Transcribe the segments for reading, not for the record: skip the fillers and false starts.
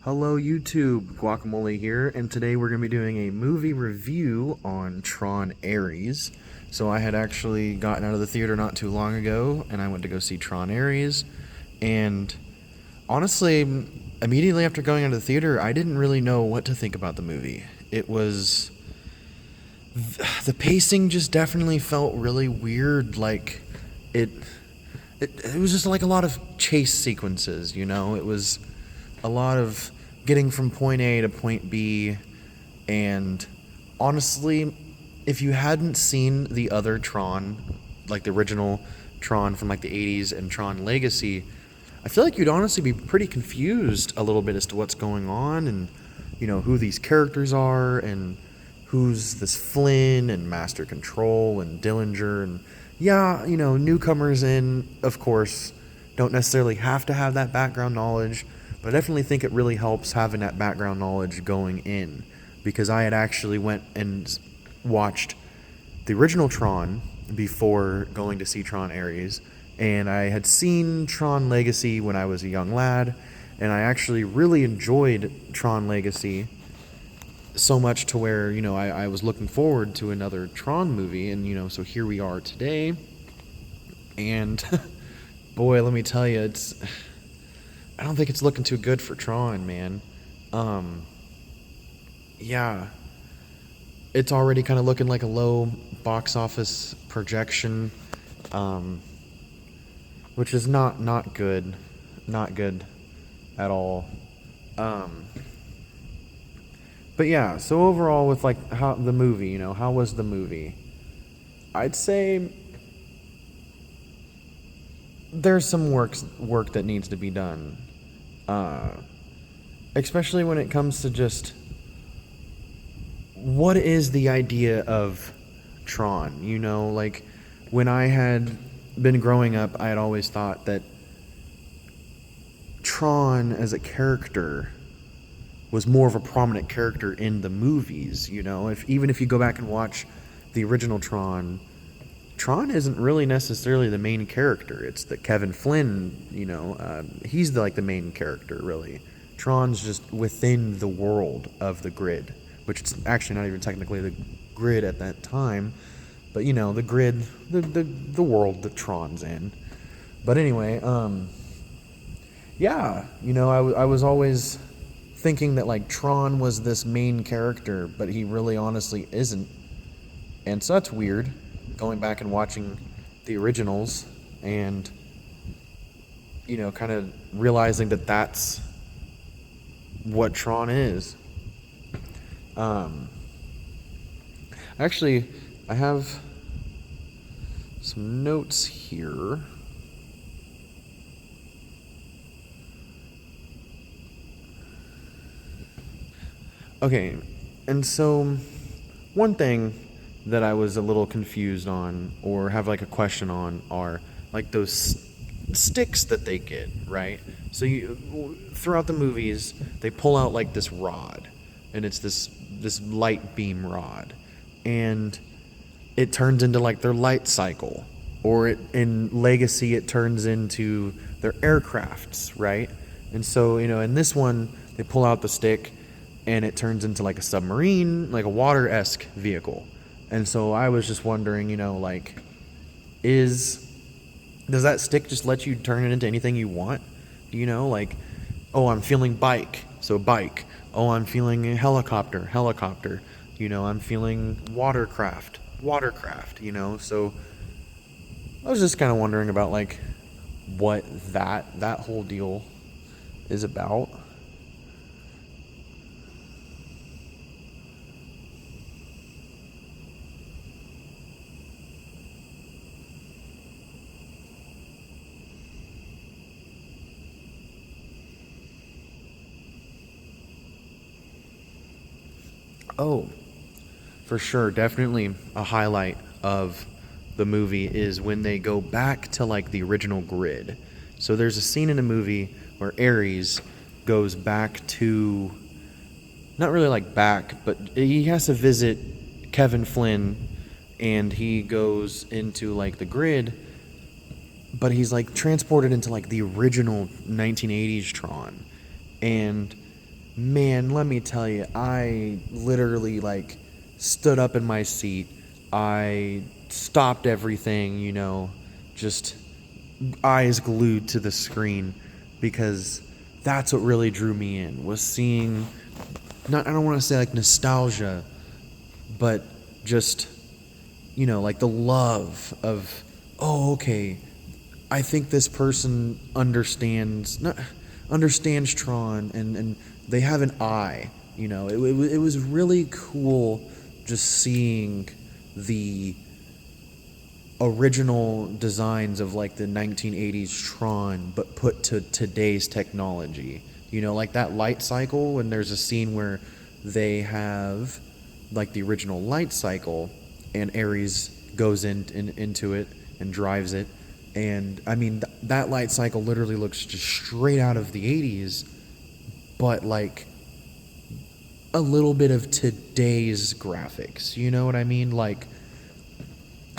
Hello YouTube, Guacamole here, and today we're going to be doing a movie review on Tron Ares. So I had actually gotten out of the theater not too long ago, and I went to go see Tron Ares, and honestly, immediately after going out of the theater, I didn't really know what to think about the movie. The pacing just definitely felt really weird, like it it was just like a lot of chase sequences, it was a lot of getting from point A to point B. And honestly, if you hadn't seen the other Tron, like the original Tron from like the 80s and Tron Legacy, I feel like you'd honestly be pretty confused a little bit as to what's going on and who these characters are and who's this Flynn and Master Control and Dillinger. And yeah, newcomers in, of course, don't necessarily have to have that background knowledge, but I definitely think it really helps having that background knowledge going in, because I had actually went and watched the original Tron before going to see Tron Ares, and I had seen Tron Legacy when I was a young lad, and I actually really enjoyed Tron Legacy so much to where, I was looking forward to another Tron movie, and, so here we are today, and boy, let me tell you, I don't think it's looking too good for Tron, man. Yeah, it's already kind of looking like a low box office projection, which is not good, not good at all. But yeah, so overall with like how the movie, how was the movie? I'd say there's some work that needs to be done. Especially when it comes to just what is the idea of Tron? Like when I had been growing up, I had always thought that Tron as a character was more of a prominent character in the movies. Even if you go back and watch the original Tron, Tron isn't really necessarily the main character. It's the Kevin Flynn, he's the main character, really. Tron's just within the world of the grid, which is actually not even technically the grid at that time, but the grid, the world that Tron's in. But anyway, yeah, I was always thinking that like Tron was this main character, but he really honestly isn't. And so that's weird, going back and watching the originals and kind of realizing that that's what Tron is. Actually, I have some notes here. Okay, and so one thing that I was a little confused on or have like a question on are like those sticks that they get, right? So throughout the movies, they pull out like this rod, and it's this light beam rod, and it turns into like their light cycle, or in Legacy it turns into their aircrafts, right? And so in this one they pull out the stick and it turns into like a submarine, like a water-esque vehicle. And so I was just wondering, like, does that stick just let you turn it into anything you want? Like, oh, I'm feeling bike, so bike. Oh, I'm feeling helicopter, helicopter. I'm feeling watercraft, watercraft, So I was just kind of wondering about like what that whole deal is about. Oh, for sure. Definitely a highlight of the movie is when they go back to like the original grid. So there's a scene in the movie where Ares goes back to, not really like back, but he has to visit Kevin Flynn, and he goes into like the grid, but he's like transported into like the original 1980s Tron. And man, let me tell you, I literally like stood up in my seat. I stopped everything, just eyes glued to the screen, because that's what really drew me in, was seeing, not, I don't want to say like nostalgia, but just, like the love of, oh, okay, I think this person understands Tron, and they have an eye. It was really cool just seeing the original designs of like the 1980s Tron, but put to today's technology. Like that light cycle, when there's a scene where they have like the original light cycle, and Ares goes into it and drives it. And I mean, that light cycle literally looks just straight out of the 80s, but like a little bit of today's graphics. You know what I mean? Like,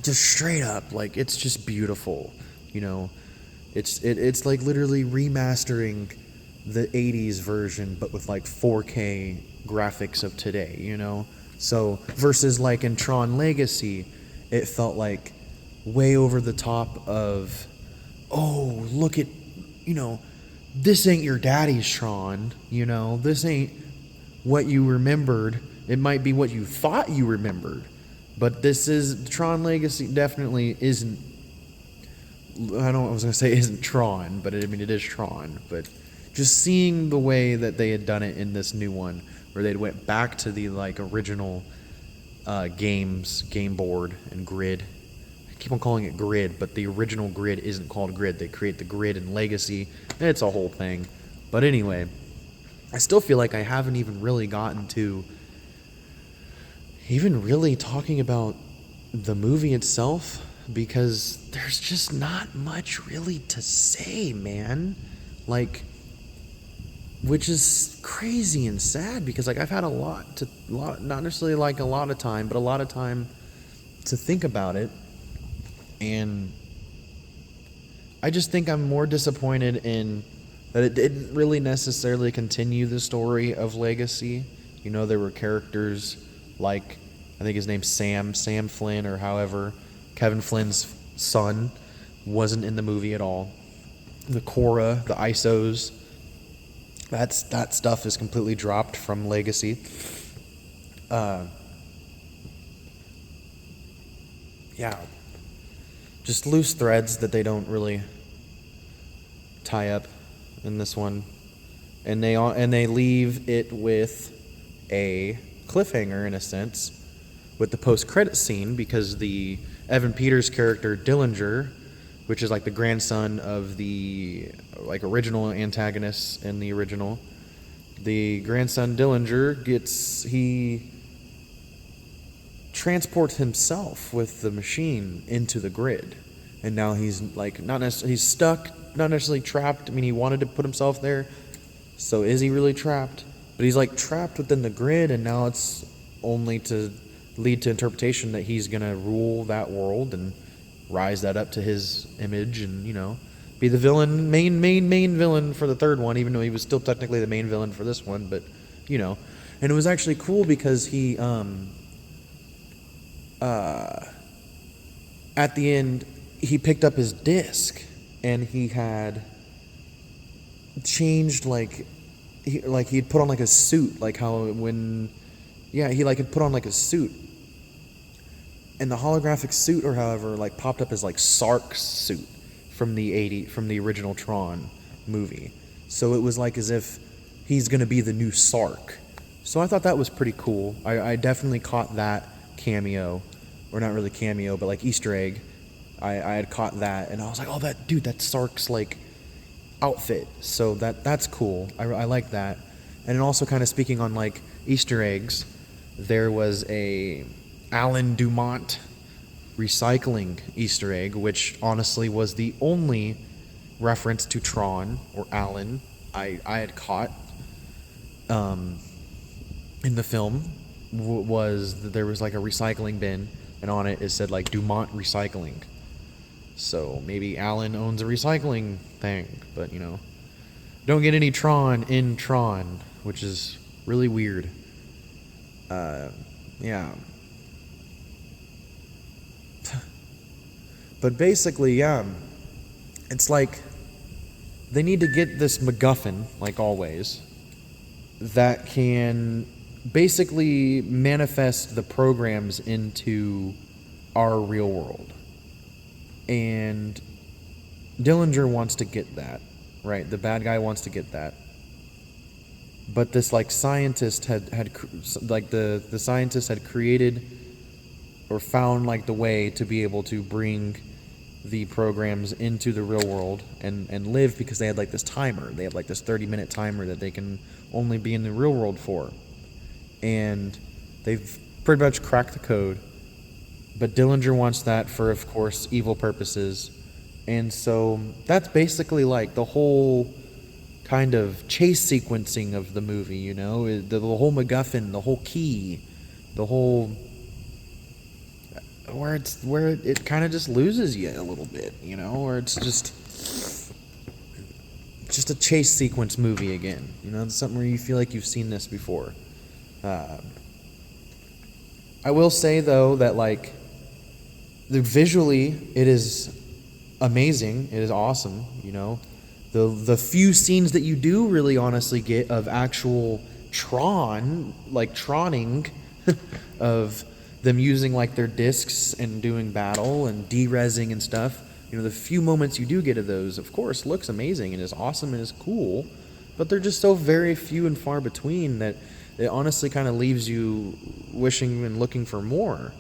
just straight up, like, it's just beautiful. It's like literally remastering the 80s version, but with like 4K graphics of today, So versus like in Tron Legacy, it felt like way over the top of, oh, look at, this ain't your daddy's Tron, this ain't what you remembered. It might be what you thought you remembered, but this is Tron Legacy. Definitely isn't. I was gonna say isn't Tron, but it is Tron. But just seeing the way that they had done it in this new one, where they went back to the like original game board and grid. I keep on calling it grid, but the original grid isn't called grid. They create the grid in Legacy. It's a whole thing. But anyway, I still feel like I haven't even really gotten to even really talking about the movie itself, because there's just not much really to say, man. Like, which is crazy and sad, because like I've had a lot, not necessarily like a lot of time, but a lot of time to think about it. And I just think I'm more disappointed in that it didn't really necessarily continue the story of Legacy. There were characters like, I think his name's Sam Flynn, or however, Kevin Flynn's son wasn't in the movie at all. The Korra, the ISOs, that stuff is completely dropped from Legacy. Yeah, just loose threads that they don't really tie up in this one, and they leave it with a cliffhanger in a sense, with the post-credit scene, because the Evan Peters character Dillinger, which is like the grandson of the like original antagonists in the original, the grandson Dillinger he transports himself with the machine into the grid, and now he's like he's stuck, not necessarily trapped. I mean, he wanted to put himself there, so is he really trapped? But he's like trapped within the grid, and now it's only to lead to interpretation that he's gonna rule that world and rise that up to his image, and be the villain, main villain for the third one, even though he was still technically the main villain for this one. But and it was actually cool because he at the end he picked up his disc, and he had changed he'd put on like a suit, like how when he like had put on like a suit, and the holographic suit, or however, like popped up as like Sark's suit from the original Tron movie. So it was like as if he's gonna be the new Sark. So I thought that was pretty cool. I definitely caught that cameo, or not really cameo, but like Easter egg. I had caught that, and I was like, oh, that's Sark's like outfit. So that's cool. I like that. And then also kind of speaking on like Easter eggs, there was a Alan Dumont recycling Easter egg, which honestly was the only reference to Tron or Alan I had caught in the film, was that there was like a recycling bin, and on it said like Dumont Recycling. So maybe Alan owns a recycling thing, but don't get any Tron in Tron. which is really weird. Yeah. But basically, yeah, it's like they need to get this MacGuffin, like always, that can basically manifest the programs into our real world. And Dillinger wants to get that, right? The bad guy wants to get that. But this like scientist had like the scientist had created or found like the way to be able to bring the programs into the real world and live, because they had like this timer. They have like this 30-minute timer that they can only be in the real world for. And they've pretty much cracked the code. But Dillinger wants that for, of course, evil purposes. And so that's basically like the whole kind of chase sequencing of the movie, you know? The whole MacGuffin, the whole key, the whole... where it kind of just loses you a little bit, you know? Where it's just a chase sequence movie again. You know, it's something where you feel like you've seen this before. I will say, though, that, like, visually, it is amazing. It is awesome, you know? The few scenes that you do really honestly get of actual Tron, like Troning, of them using, like, their discs and doing battle and de-resing and stuff, you know, the few moments you do get of those, of course, looks amazing and is awesome and is cool, but they're just so very few and far between that it honestly kind of leaves you wishing and looking for more,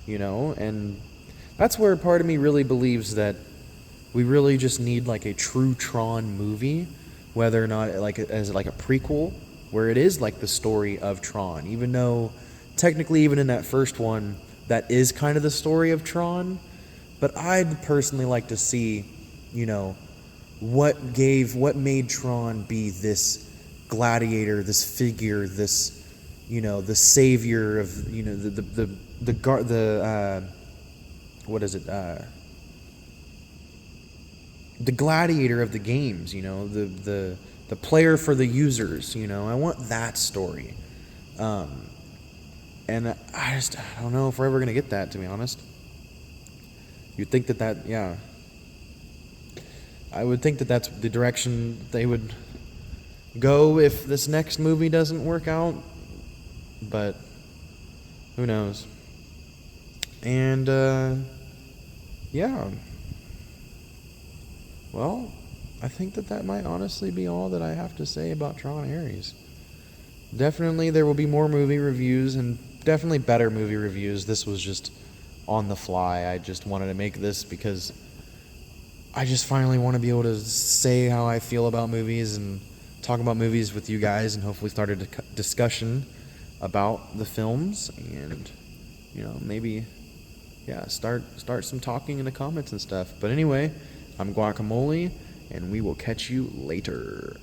you know? And that's where part of me really believes that we really just need like a true Tron movie, whether or not like as like a prequel, where it is like the story of Tron, even though technically even in that first one, that is kind of the story of Tron. But I'd personally like to see, you know, what made Tron be this gladiator, this figure, this, you know, the savior of, you know, what is it? The gladiator of the games, you know, the player for the users, you know. I want that story. And I don't know if we're ever going to get that, to be honest. You'd think that, yeah. I would think that that's the direction they would go if this next movie doesn't work out. But who knows? And, yeah. Well, I think that might honestly be all that I have to say about Tron Ares. Definitely there will be more movie reviews, and definitely better movie reviews. This was just on the fly. I just wanted to make this because I just finally want to be able to say how I feel about movies and talk about movies with you guys, and hopefully start a discussion about the films, and, you know, maybe, yeah, start some talking in the comments and stuff. But anyway, I'm Guacamole, and we will catch you later.